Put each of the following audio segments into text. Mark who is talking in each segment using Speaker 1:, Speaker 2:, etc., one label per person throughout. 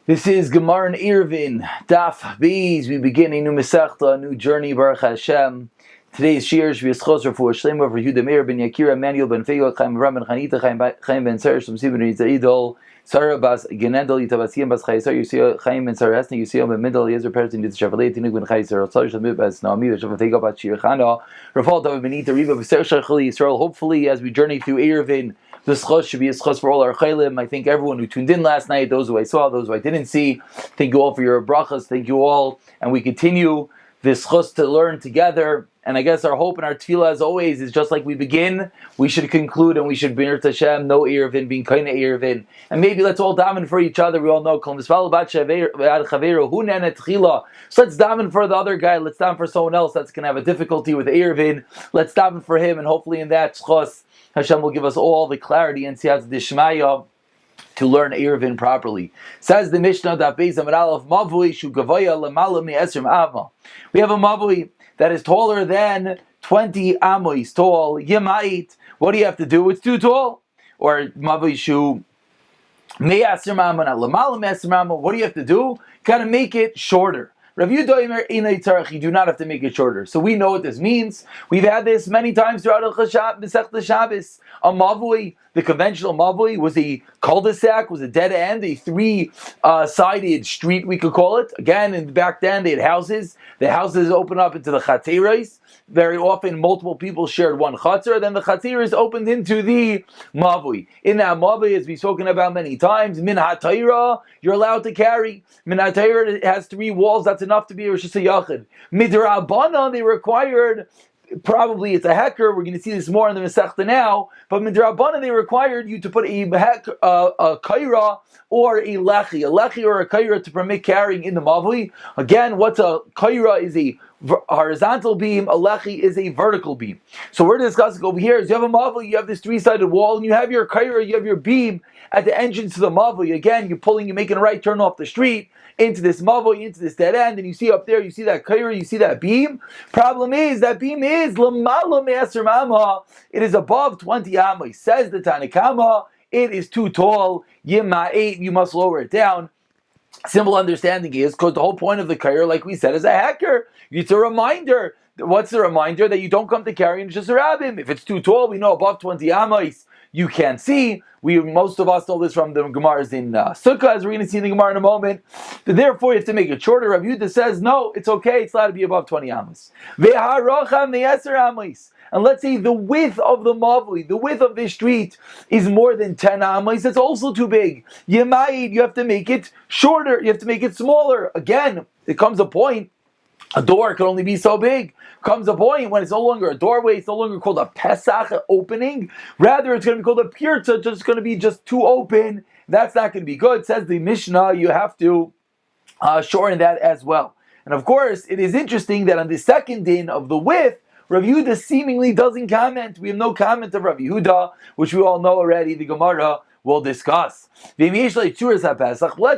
Speaker 1: This is Gemara and Eiruvin, Daf Bees. We begin a new Masechta, a new journey, Baruch Hashem. Today's Shiur should be a schosser for Shlema, for Yehuda Meir ben Yakira, Emmanuel ben Feigot, Chaim Ram ben Chanita, Chaim ben Seresh, Shem Sibin Zaidol, Sarah bas Genendel, Yitabasiyam bas Chayesar, Yusio, Chaim ben Sarah Hesna, Yusio ben Mindel, Yezer Persin, Yitz Shavalei, Tinuk ben Chayesar, Sar Shamit bas Naomi, Shav Feigot bas Shiur Chana, Rafal David Benita, Riva B'Ser Shachali Yisrael. Hopefully, as we journey through Eiruvin, this chos should be a chos for all our chaylim. I thank everyone who tuned in last night, those who I saw, those who I didn't see. Thank you all for your brachas. Thank you all. And we continue this chos to learn together. And I guess our hope and our tefillah, as always, is just like we begin, we should conclude and we should bring Hashem, no Eiruvin, being kind of Eiruvin. And maybe let's all daven for each other. We all know, so let's daven for the other guy. Let's daven for someone else that's going to have a difficulty with Eiruvin. Let's daven for him, and hopefully in that chos, Hashem will give us all the clarity and siyat d'shmaya to learn Eiruvin properly. Says the Mishnah, Daf Beis Amud Aleph, Mavui shu gavaya lemala me'esrim amma. We have a Mavui that is taller than 20 amos tall. Yemait. What do you have to do? It's too tall. Or Mavui shu me'esrim amma, not lemala me'esrim amma. What do you have to do? Kind of make it shorter. Rav Yehuda Inay Tzarech, you do not have to make it shorter. So we know what this means. We've had this many times throughout Masechta Shabbos. A mavui, the conventional mavui, was a cul-de-sac, was a dead end, a three-sided street, we could call it. Again, back then they had houses. The houses open up into the chatzeros. Very often, multiple people shared one chatzar, then the chatzeros opened into the mavui. In that mavui, as we've spoken about many times, min ha'tayra, you're allowed to carry. Min ha'tayra has three walls, that's enough to be Rosh Hashanah. Midrabana, they required, probably it's a hecker, we're going to see this more in the Masechta now, but Midrabana, they required you to put a kaira or a lechi or a kaira to permit carrying in the mavui. Again, what's a kaira is a horizontal beam, a lechi is a vertical beam. So we're discussing over here is you have a mavui, you have this three-sided wall, and you have your kaira, you have your beam at the entrance to the mavui. Again, you're making a right turn off the street into this mavui, into this dead end, and you see up there, you see that kaira, you see that beam. Problem is, that beam is l'mala me'asr mama. It is above 20 amma. Says the Tanakama, it is too tall. Yima'et, you must lower it down. Simple understanding is, because the whole point of the kaira, like we said, is a hacker. It's a reminder. What's the reminder? That you don't come to carry in just a rabbim. If it's too tall, we know above 20 amas, you can't see. Most of us know this from the Gemaras in Sukkah, as we're going to see in the Gemara in a moment. Therefore, you have to make it shorter. Rav Yehuda says, no, it's okay. It's allowed to be above 20 amas. And let's say the width of the mavui, the width of this street is more than 10 amas. That's also too big. Yema'id, you have to make it shorter. You have to make it smaller. Again, it comes a point. A door can only be so big. Comes a point when it's no longer a doorway, it's no longer called a Pesach opening. Rather, it's going to be called a pirta, just going to be just too open. That's not going to be good. Says the Mishnah, you have to shorten that as well. And of course, it is interesting that on the second din of the width, Rav Yehuda seemingly doesn't comment. We have no comment of Rav Yehuda, which we all know already. The Gemara will discuss. Let's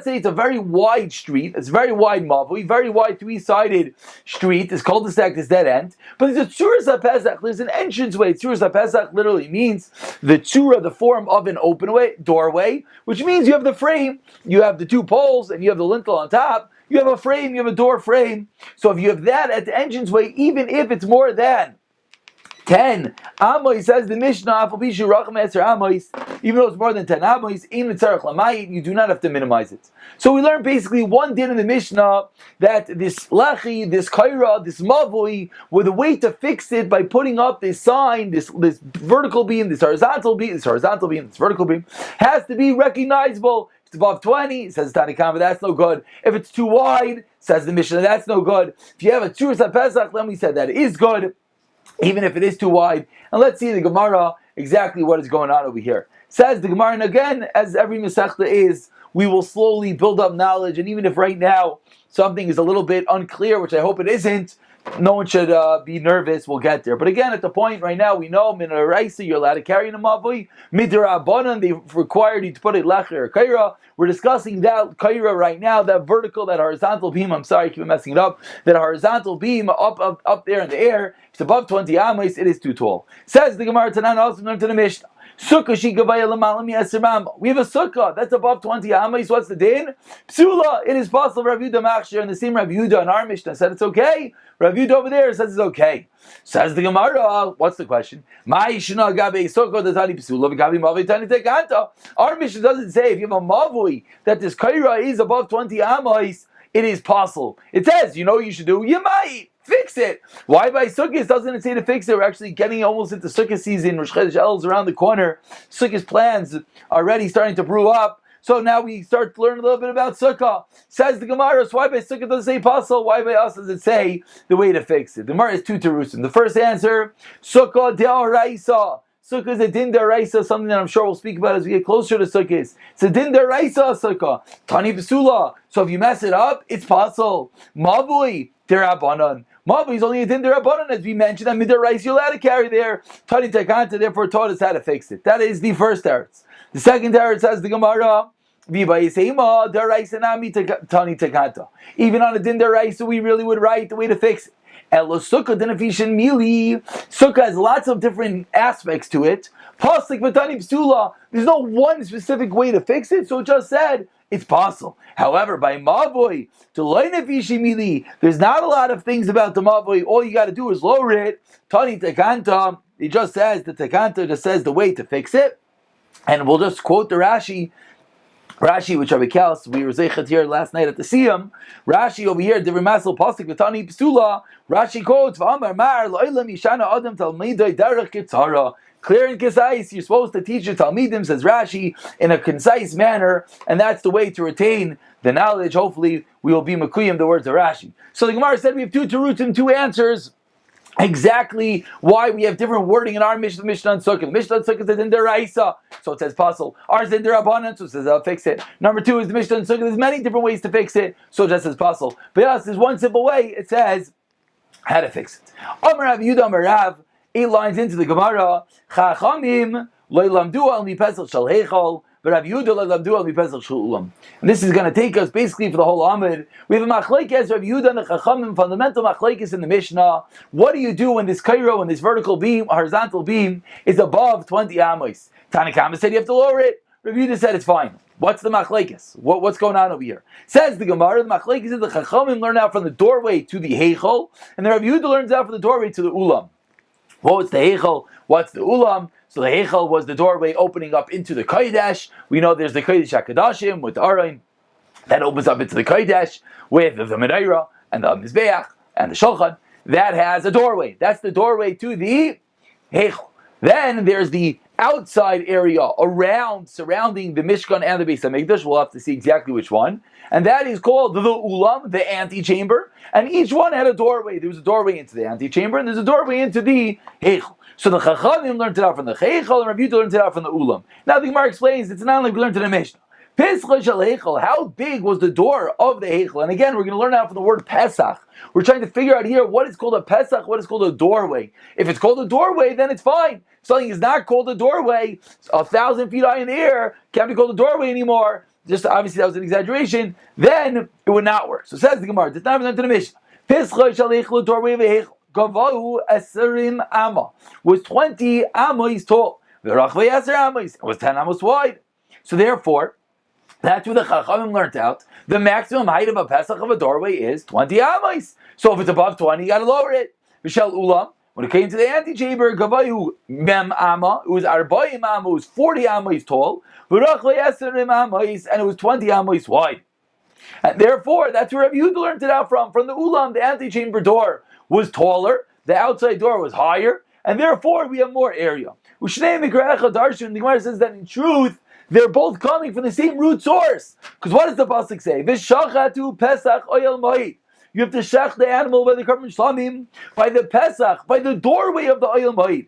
Speaker 1: say it's a very wide street, it's a very wide mavui, very wide three-sided street, this cul-de-sac, this dead end, but there's a tzuras HaPesach, there's an entranceway. Tzuras HaPesach literally means the tzura, the form of an open doorway, which means you have the frame, you have the two poles, and you have the lintel on top, you have a frame, you have a door frame. So if you have that at the entranceway, even if it's more than 10 amos, says the Mishnah, even though it's more than 10 amos, you do not have to minimize it. So we learn basically one din in the Mishnah that this lechi, this kaira, this mavui, with a way to fix it by putting up this sign, this vertical beam, this horizontal beam, this vertical beam, has to be recognizable. If it's above 20, says Tanakama, that's no good. If it's too wide, says the Mishnah, that's no good. If you have a tzuras HaPesach, then we said that is good, even if it is too wide. And let's see the Gemara exactly what is going on over here. Says the Gemara, and again, as every Masechta is, we will slowly build up knowledge, and even if right now something is a little bit unclear, which I hope it isn't, no one should be nervous, we'll get there. But again, at the point right now, we know, min ha'raisa, you're allowed to carry in a mavui. Midrabanan, they required you to put a lecher or kaira. We're discussing that kaira right now, that vertical, that horizontal beam, I'm sorry, I keep messing it up, that horizontal beam up there in the air, if it's above 20 amos, it is too tall. Says the Gemara Tanan, also learned to the Mishnah. Sukkah shikavaya l'malam yasir mama. We have a sukkah that's above 20 amas. What's the din? Psula. It is possible. Rav Yehuda machshir, and the same Rav Yehuda in our Mishnah said it's okay. Rav Yehuda over there says it's okay. Says the Gemara. What's the question? Our Mishnah doesn't say if you have a mavui that this kaira is above 20 amas, it is possible. It says, you know what you should do? You might fix it. Why by Sukkot doesn't it say to fix it? We're actually getting almost into Sukkot season. Rosh Chodesh Elul's around the corner. Sukkot's plans are already starting to brew up. So now we start to learn a little bit about Sukkah. Says the Gemara, so why by Sukkah does it say possible? Why by us does it say the way to fix it? The Gemara is two terusim. The first answer, Sukkah de'oraisa. Sukkah is a din deraisa, something that I'm sure we'll speak about as we get closer to Sukkot. It's a din deraisa sukkah. Tani b'sula. So if you mess it up, it's possible. Mavui derabanan. Mavui is only a din derabanan, as we mentioned. And midaraisa you're allowed to carry there. Tani tekanta therefore taught us how to fix it. That is the first teretz. The second teretz says the Gemara. Even on a din deraisa, we really would write the way to fix it. Sukkah has lots of different aspects to it. There's no one specific way to fix it, so it just said it's possible. However, by mavoi, there's not a lot of things about the mavoi. All you got to do is lower it. Tani tekanta, it just says the tekanta just says the way to fix it, and we'll just quote the Rashi, which Rabbi Kels, we were zeichet here last night at the Siyam. Rashi over here, Divrei Masel Pasuk V'Tani Psula. Rashi quotes, "V'Amar Mar Lo'ilam Yishana Adam Talmidei Derech Kitzara." Clear and concise. You're supposed to teach your Talmidim, says Rashi, in a concise manner, and that's the way to retain the knowledge. Hopefully, we will be makuyim the words of Rashi. So the Gemara said we have two terutim, two answers. Exactly why we have different wording in our Mishnah and Sukkah. The Mishnah and Sukkah says in deraisa, so it says possible. Ours is in derabanan, so it says I'll fix it. Number two is the Mishnah and Sukkah. There's many different ways to fix it, so it just says possible. But yes, there's one simple way. It says how to fix it. Amar Rav Yehuda Amar Rav, 8 lines into the Gemara. Chachamim lo lamdu al mipesach shel heichal. And this is going to take us basically for the whole Amud. We have a machlekes Rav Yehuda and the Chachamim, fundamental machlekes in the Mishnah. What do you do when this kairo, when this vertical beam, horizontal beam, is above 20 amos? Tanakama said you have to lower it. Rav Yehuda said it's fine. What's the machlekes? What's going on over here? Says the Gemara, the machlekes is the Chachamim learn out from the doorway to the heichal, and the Rav Yehuda learns out from the doorway to the ulam. What's the heichal? What's the ulam? So the heichal was the doorway opening up into the kodesh. We know there's the kodesh hakadashim with the aron that opens up into the kodesh with the menorah and the mizbeach and the shulchan. That has a doorway. That's the doorway to the heichal. Then there's the outside area surrounding the Mishkan and the Beis HaMikdash. We'll have to see exactly which one. And that is called the ulam, the antechamber. And each one had a doorway. There was a doorway into the antechamber, and there's a doorway into the heichal. So the Chachamim learned it out from the heichal, and Rav Yehuda learned it out from the ulam. Now the Gemara explains it's not like we learned in the Mishnah. Pesach shel heichal, how big was the door of the heichal? And again, we're going to learn out from the word Pesach. We're trying to figure out here what is called a Pesach, what is called a doorway. If it's called a doorway, then it's fine. If something is not called a doorway, 1,000 feet high in the air, can't be called a doorway anymore. Just obviously that was an exaggeration. Then it would not work. So says the Gemara, it's not even to the Mishnah. Pesach shel heichal, doorway of a heichal. Gavahu Eserim Amma was 20 amos tall. The Rachvei Eser amos was 10 amos wide. So therefore, that's what the Chachamim learned out. The maximum height of a Pesach of a doorway is 20 amos. So if it's above 20, you got to lower it. V'shel Ulam, when it came to the antechamber, Gavahu Mem Amma, it was Arbaim Amma, it was 40 amos tall. V'Rachvei Eserim amos, and it was 20 amos wide. And therefore, that's where Rabbi Yehuda learned it out from. From the Ulam, the antechamber door was taller, the outside door was higher, and therefore we have more area. The Gemara says that in truth, they're both coming from the same root source. Because what does the pasuk say? V'shachatu pesach oyel ma'id. You have to shach the animal by the karban shlamim, by the pesach, by the doorway of the oyel ma'id.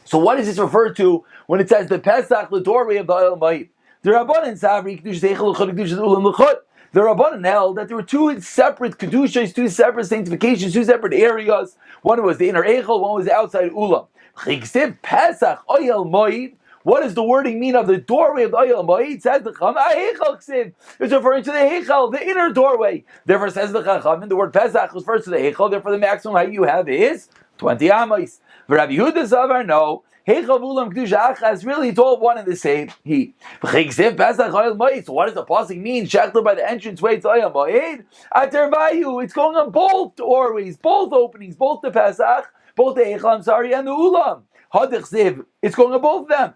Speaker 1: So what does this refer to when it says the pesach, the doorway of the oyel ma'id? The Rabbanan Savri, Kedush Eichel L'chot, Kedush Ulam L'chot. The Rabbanan held that there were two separate kedushas, two separate sanctifications, two separate areas. One was the inner eichel, one was the outside ulam. Pesach oyel moed. What does the wording mean of the doorway of the oyel moed? Says the Chacham, heichal. It's referring to the heichal, the inner doorway. Therefore, says the Chacham, the word Pesach refers to the heichal. Therefore, the maximum height you have is 20 amos. Rabbi Yehuda Zavar, no. Really, it's all one and the same. So what does the pasuk mean? Shechta by the entranceway to Oyel Moed. It's going on both doorways, both openings, both the Pesach, both the Eichel, and the Ulam. It's going on both of them.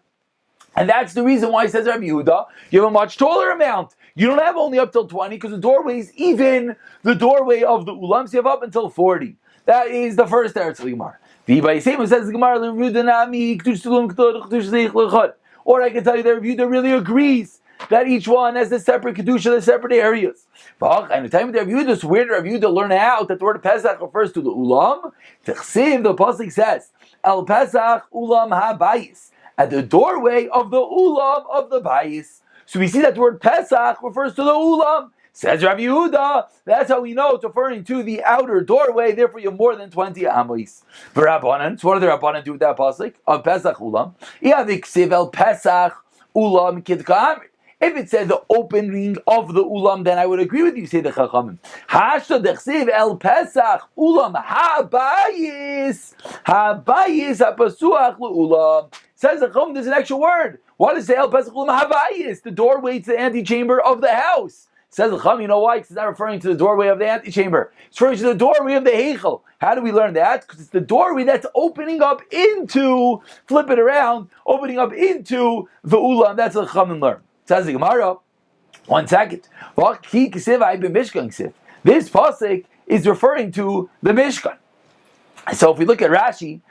Speaker 1: And that's the reason why he says Rabbi Yehuda, you have a much taller amount. You don't have only up till 20, because the doorway is even the doorway of the Ulam, so you have up until 40. That is the first Eretz Gemara. V'Ibai Seimu says the Gemara, or I can tell you that Rabbi Yehuda really agrees that each one has a separate Kedusha, the separate areas. And the time of the Rabbi Yehuda, so where did Rabbi Yehuda learn out that the word Pesach refers to the Ulam? The Pasuk says, El Pesach Ulam HaBayis, at the doorway of the Ulam of the Bayis. So we see that the word Pesach refers to the Ulam. Says Rabbi Yehuda, that's how we know it's referring to the outer doorway, therefore you have more than 20 Amos. V'Rabbanan, so what do the Rabbanan do with that pasuk of Pesach Ulam? El Pesach Ulam Kidka. If it said the opening of the Ulam, then I would agree with you, say the Chachamim. Hashta dechsiv El Pesach Ulam HaBayis HaPasuach LeUlam. Says the Chum, there's an extra word. What is the El Pesach Ulam HaBayis? The doorway to the antechamber of the house. Says the Chum, you know why? Because it's not referring to the doorway of the antechamber. It's referring to the doorway of the Heichel. How do we learn that? Because it's the doorway that's opening up into, flip it around, opening up into the Ulam. That's what the Chum learn. Says the Gemara, 1 second. This pasuk is referring to the Mishkan. So if we look at Rashi,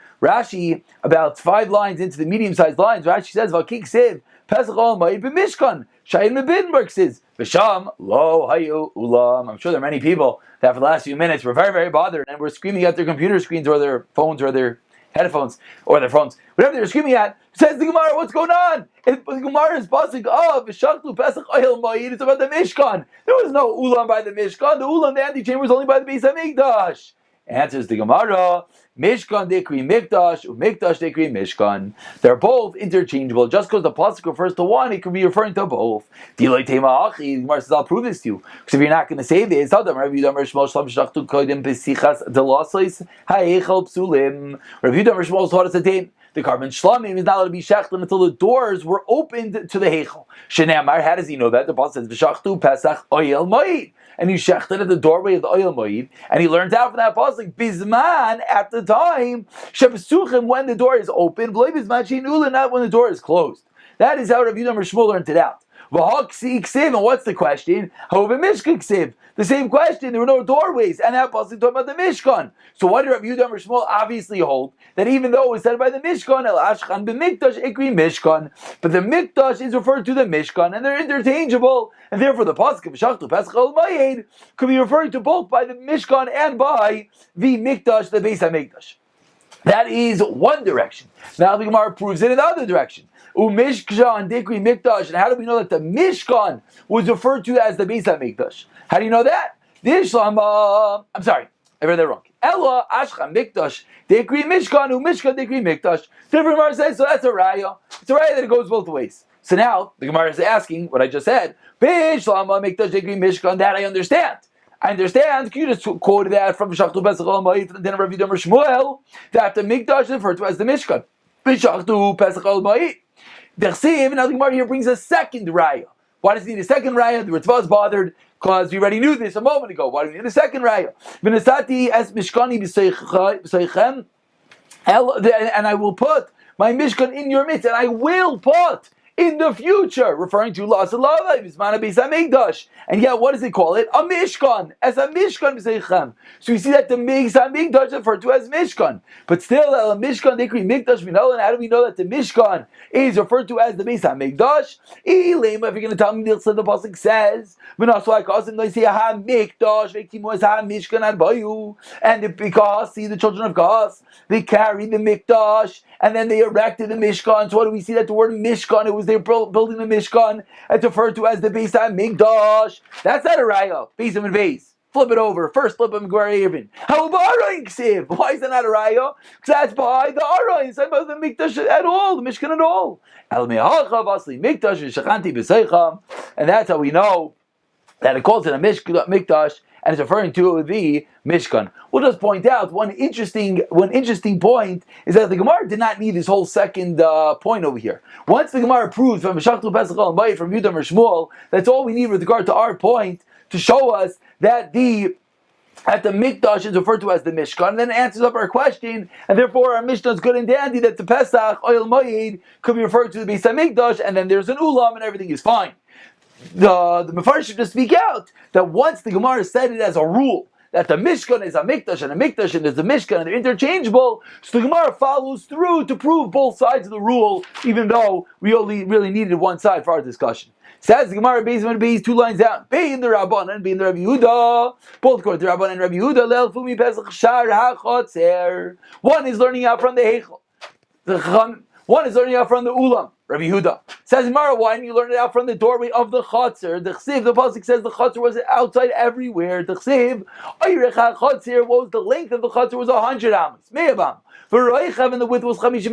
Speaker 1: about 5 lines into the medium-sized lines, Rashi says, "Vakik siv Pesach Ol Ma'id b'Mishkan." Shayin Mebinberg says, "V'sham lo hayu ulam." I'm sure there are many people that for the last few minutes were very, very bothered and were screaming at their computer screens or their phones or their headphones or their phones, whatever they're screaming at. Says the Gemara, what's going on? The Gemara is passing of V'shachtu Pesach Oyel Ma'id. It's about the Mishkan. There was no ulam by the Mishkan. The ulam, the antechamber, was only by the Beis Hamikdash. Answers the Gemara, Mishkan dekri Mikdash, Mikdash dekri Mishkan. They're both interchangeable. Just because the pasuk refers to one, it could be referring to both. The Gemara says, I'll prove this to you. Because if you're not going to say this, Rabbi Yehuda Shmuel taught us a din. The carbon shlamim is not allowed to be shechted until the doors were opened to the heichel. Shenamar, how does he know that? The pasuk says, "V'shachtu Pesach Oyel Moed," and he shechted at the doorway of the Oyel Moed, and he learned out from that pasuk Bizman at the time shebesuchim when the door is open, v'loy bizman shenula, not when the door is closed. That is how Rabbi Yehuda Shmuel learned it out. And what's the question? The same question. There were no doorways, and that pasuk talking about the Mishkan. So what did Rabbi Yehuda Shmuel obviously hold? That even though it was said by the Mishkan, El Ashchan b'Mikdash ikri Mishkan, but the Mikdash is referred to the Mishkan, and they're interchangeable, and therefore the pasuk of Shachtu Pesach Ol Ma'id could be referring to both by the Mishkan and by the Mikdash, the Beis HaMikdash. That is one direction. Now the Gemara proves it in the other direction. Umishkan dikri Mikdash, and how do we know that the Mishkan was referred to as the Beis HaMikdash? How do you know that? I'm sorry, I read that wrong. Ella Ashchan Mikdash dikri Mishkan Umishkan dikri Mikdash. Different Gemara says, so that's a raya. It's a raya that it goes both ways. So now the Gemara is asking what I just said. Bishlama Mikdash dikri Mishkan. That I understand. Can you just quote that from Shachtu Pesach Ol Ma'id from the din of Rabbi Yehuda Shmuel that the Mikdash is referred to as the Mishkan? Shachtu Pesach Ol Ma'id. Now the Gemara here brings a second raya. Why does he need a second raya? The Ritva is bothered because we already knew this a moment ago. Why do we need a second raya? And I will put my Mishkan in your midst, and I will put in the future, referring to Las Alava, Bismana Beis HaMikdash. And yet, what does it call it? A Mishkan. As a Mishkan B'Seichem. So we see that the Beis HaMikdash is referred to as Mishkan. But still, a Mishkan Dekri Mikdash Minol, and how do we know that the Mishkan is referred to as the Beis HaMikdash? Ilema, if you're going to tell me the pasuk says, and because, see, the children of Gos, they carried the Mikdash, and then they erected the Mishkan. So what do we see that the word Mishkan, it was they building the Mishkan, it's referred to as the Beis HaMikdash. That's not a raya. Beis and Beis. Flip it over. First flip of Eiruvin. How about Aroin Ksiv? Why is that not a raya? Because that's by the Aroin. It's not about the Mikdash at all, the Mishkan at all. El Me'achav Asli Mikdash Shachanti B'Seicham. And that's how we know that it calls it a Mikdash, and it's referring to the Mishkan. We'll just point out one interesting point is that the Gemara did not need this whole second point over here. Once the Gemara proves from Meshachtu Pesach Al Bayit from Yudam or Shmuel, that's all we need with regard to our point to show us that the Mikdash is referred to as the Mishkan, and then it answers up our question, and therefore our Mishnah is good and dandy that the Pesach, Oil Moed, could be referred to the Beis HaMikdash, and then there's an Ulam, and everything is fine. The Mefarshim just speak out that once the Gemara said it as a rule, that the Mishkan is a Mikdash, and a Mikdash is a Mishkan, and they're interchangeable, so the Gemara follows through to prove both sides of the rule, even though we only really needed one side for our discussion. Says the Gemara, Beis 2 lines out. Bein the Rabban and bein the Rabbi Yehuda. Both according to Rabban and Rabbi Yehuda. Leil fumi pesach shar hachotzer. One is learning out from the Heichel. One is learning out from the Ulam. Rabbi Yehuda says, Gemara, why didn't you learn it out from the doorway of the Chotzer? The Chsiv, the pasuk says the Chotzer was outside everywhere. The Chsiv, Oyrecha Chotzer, what was the length of the Chotzer? Was 100 amos. Me'abam. V'roichav, and the width was 50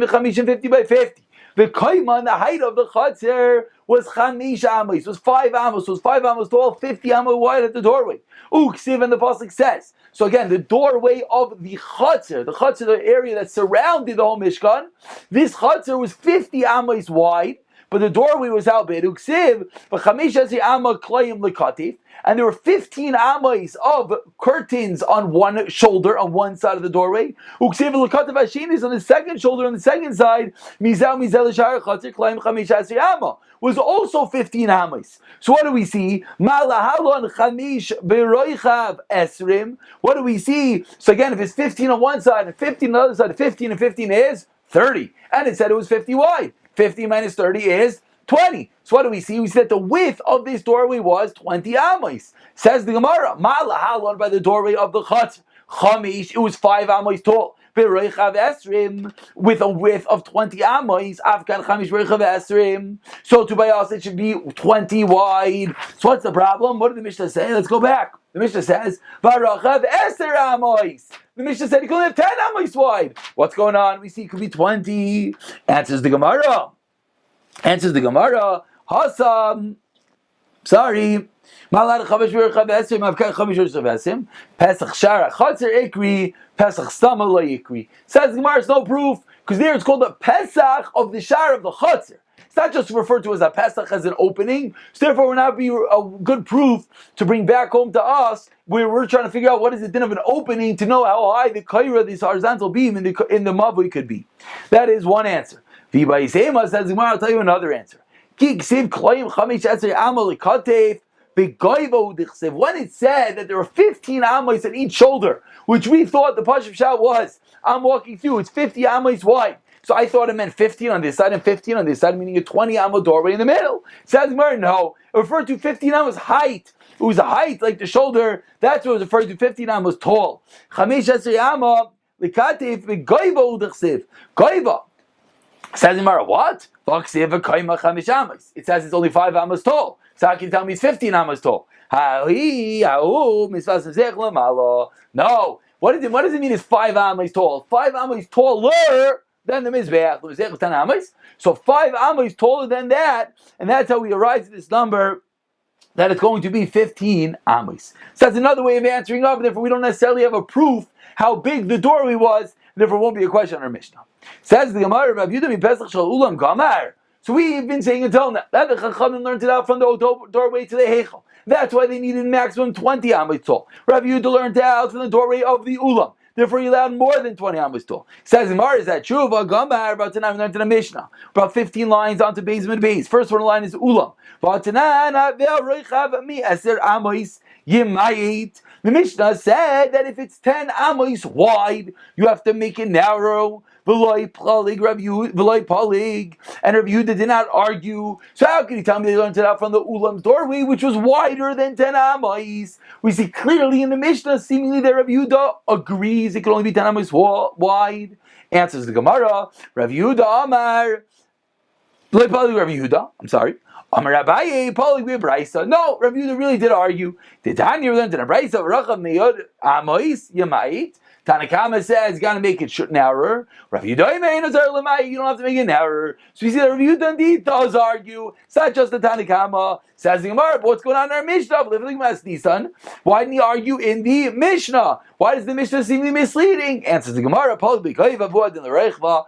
Speaker 1: by 50. The Kaiman, the height of the Chatzir was 5 amos. Was 5 amos. Was 5 amos tall, 50 amos wide at the doorway. Uksiv, and the pasuk says. So again, the doorway of the Chatzir, the area that surrounded the whole Mishkan, this Chatzir was 50 amos wide, but the doorway was how big? Uksiv, v'chamisha ama klayim lekatif. And there were 15 amos of curtains on one shoulder, on one side of the doorway. Uksiv l'katav hashinis on the second shoulder, on the second side. Mizel l'shar chatzir klayim chamish ama was also 15 amos. So what do we see? Malahalon chamish beroichav esrim. What do we see? So again, if it's 15 on one side and 15 on the other side, 15 and 15 is 30. And it said it was 50 wide. 50 minus 30 is 20. So what do we see? We see that the width of this doorway was 20 amos. Says the Gemara, Malahalon by the doorway of the Chatz, Chamish, it was 5 amos tall. Bereichav Esrim, with a width of 20 amos, Afkan Chamish Bereichav Esrim. So to by us it should be 20 wide. So what's the problem? What did the Mishnah say? Let's go back. The Mishnah says, Varachav Eser amos. The Mishnah said he could have 10 amos wide. What's going on? We see it could be 20. Answers the Gemara. Hasam. Sorry. Malad chavish v'rechav esim. Avkai chavish v'rechav esim. Pesach shara chatzer ikri. Pesach stama lo ikri. Says the Gemara, it's no proof because there it's called the Pesach of the shara of the chatzer. It's not just referred to as a Pesach as an opening. So therefore, it would not be a good proof to bring back home to us where we're trying to figure out what is the din of an opening to know how high the kaira, this horizontal beam in the mavui could be. That is one answer. V'ba Yisema says the Gemara, I'll tell you another answer. When it said that there were 15 amos at each shoulder, which we thought the Pashup Shah was, I'm walking through, it's 50 amos wide. So I thought it meant 15 on this side and 15 on this side, meaning a 20 amos doorway in the middle. Says no, it referred to 15 amos height. It was a height like the shoulder. That's what it was referred to, 15 amos tall. Says Gemara, what? It says it's only 5 amos tall. So how can you tell me it's 15 amos tall? No. What does it mean it's 5 amos tall? 5 amos taller than the Mizbeach. The Mizbeach was 10 amos. So 5 amos taller than that. And that's how we arrive at this number, that it's going to be 15 amos. So that's another way of answering up. Therefore, we don't necessarily have a proof how big the doorway was. Therefore, it won't be a question on our Mishnah. Says the Gemara, Rabbi Yehuda Pesach Shal Ulam Gamar. So we've been saying until now that the Chachamim learned it out from the doorway to the Heichel. That's why they needed maximum 20 amos tall. Rabbi Yehuda learned it out from the doorway of the Ulam. Therefore, he allowed more than 20 amos tall. Says the Gemara, is that true? Gamar, about tonight we learned in the Mishnah. About 15 lines onto Beis and Beis. First one line is Ulam. The Mishnah said that if it's 10 amos wide, you have to make it narrow. V'loi palig, and Rabbi Yehuda did not argue. So how can you tell me they learned it out from the Ulam's doorway, which was wider than 10 amos? We see clearly in the Mishnah, seemingly that Rabbi Yehuda agrees it can only be 10 amos wide. Answers the Gemara, Rabbi Yehuda Amar. V'loi palig Rabbi Yehuda. I'm sorry. Amar Abaye, Palig Brisa. No, Rabbi Yehuda really did argue. Did Tanya learn in a Brisa? Racham Meyod Amos Yamait. Tanakama says, you got to make it narrower. Rav Yehuda, you don't have to make it narrower. So we see that Rav Yehuda indeed does argue. It's not just the Tanakama. Says the Gemara, but what's going on in our Mishnah? Why didn't he argue in the Mishnah? Why does the Mishnah seem to be misleading? Answers the Gemara, Rav Yehuda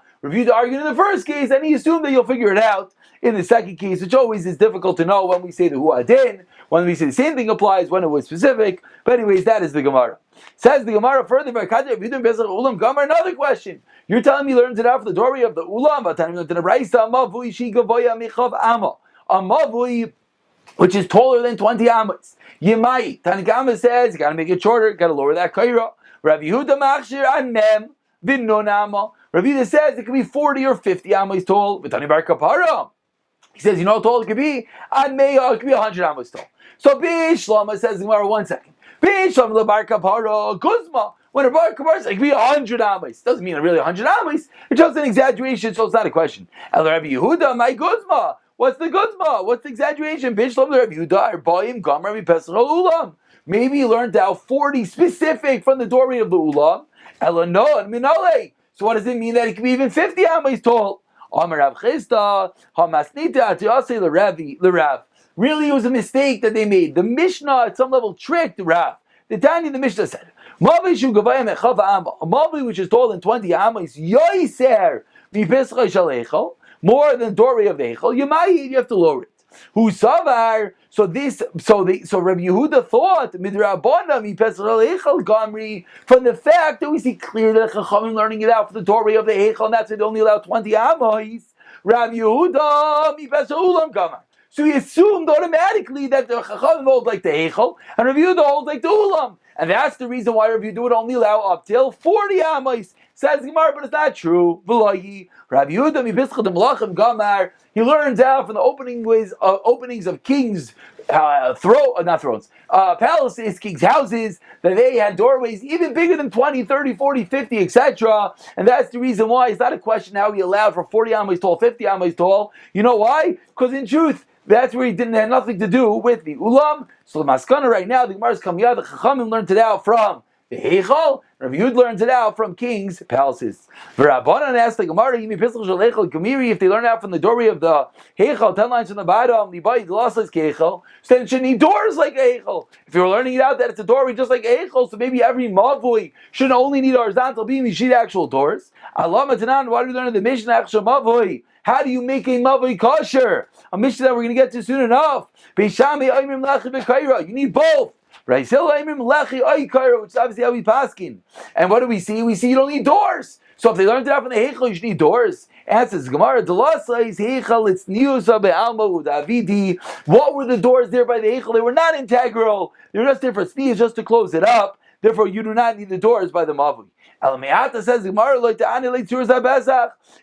Speaker 1: argued in the first case, and he assumed that you'll figure it out in the second case, which always is difficult to know when we say the Huadin, when we say the same thing applies, when it was specific. But anyways, that is the Gemara. Says the Gemara further, another question. You're telling me learns it out for the doorway of the Ulam, a mavui which is taller than 20 amos. Yemai, Tanakama says, you got to make it shorter, got to lower that kaira. Rav Yehuda machshir an mem v'nonama. Rav Yehuda says it could be 40 or 50 amos tall. V'tani bar kapara. He says, you know how tall it could be? An meya, it could be 100 amos tall. So Bishlama says, Gemara, 1 second. Bishlama lebar kapara guzma. When a bar kapara says it could be 100 amos, doesn't mean really 100 amos. It's just an exaggeration, so it's not a question. El Rav Yehuda, my guzma. What's the guzma? What's the exaggeration? Maybe he learned out 40 specific from the doorway of the ulam. So what does it mean that it can be even 50 amos tall? Really, it was a mistake that they made. The Mishnah at some level tricked Rav. The Mishnah said, a mavi which is taller than 20 amos, more than the doorway of the Eichel, you have to lower it. Who savar? So Rabbi Yehuda thought midrabana mi pesach Eichel gamri from the fact that we see clear that Chachamim learning it out for the doorway of the Eichel, and that's it only allow 20 amos. Rabbi Yehuda mi pesach ulam gamar. So he assumed automatically that the Chachamim hold like the Eichel and Rabbi Yehuda holds like the ulam, and that's the reason why Rabbi Yehuda would only allow up till 40 amos. Says Gemara, but it's not true. V'lohi, Rabbi Yehuda mibischad melachim gamar. He learns out from the openings of kings' palaces, kings' houses, that they had doorways even bigger than 20, 30, 40, 50, etc. And that's the reason why it's not a question how he allowed for 40 amos tall, 50 amos tall. You know why? Because in truth, that's where he didn't have nothing to do with the ulam. So the maskana right now, the Gemara is coming out. The Chachamim learned it out from the Heichal. Rabbi Yud learns it out from kings' palaces. V'Rabbanan asked the Gemara, if they learn out from the doorway of the Heichal, 10 lines from the bottom, so then it should need doors like Heichal. If you're learning it out that it's a doorway just like Heichal, so maybe every mavui should only need horizontal beam, you need actual doors. Allah Matanan, why do we learn in the Mishnah actual mavui? How do you make a mavui kosher? A Mishnah that we're going to get to soon enough. You need both. Right, which is obviously how we paskin. And what do we see? We see you don't need doors. So if they learned it out from the Heichal, you should need doors. Answers Gemara, what were the doors there by the Heichal? They were not integral. They were just there for sneeze, just to close it up. Therefore, you do not need the doors by the Mavui. Al-Me'ata says Gemara,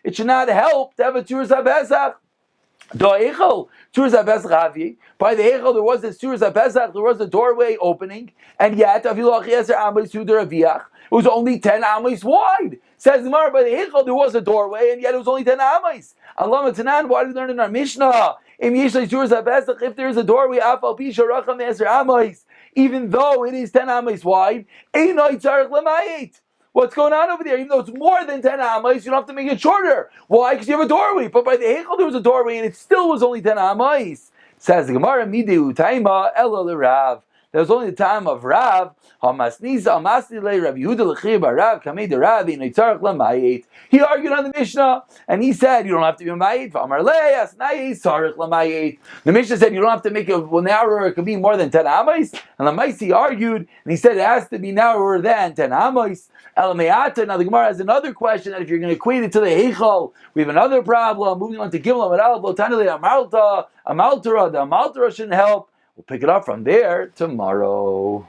Speaker 1: it should not help to have a Tur Zabezach. By the Eichel, there was this Tur Zabezach, there was a doorway opening, and yet, it was only 10 amos wide. Says Gemara, by the Eichel, there was a doorway, and yet it was only 10 amos. Allah Matanan, why do we learn in our Mishnah? If there is a doorway, even though it is 10 amos wide, what's going on over there? Even though it's more than 10 amos, you don't have to make it shorter. Why? Because you have a doorway. But by the Heichel, there was a doorway, and it still was only 10 amos. Says the Gemara, Mideu Taima Ela Rav. There was only the time of Rav. He argued on the Mishnah, and he said, you don't have to be a Mayit. The Mishnah said, you don't have to make it narrower, it could be more than 10 amos. And the Maisi argued, and he said, it has to be narrower than 10 amos. Now the Gemara has another question, that if you're going to equate it to the Heichal, we have another problem. Moving on to Gimel, the Amaltara shouldn't help. We'll pick it up from there tomorrow.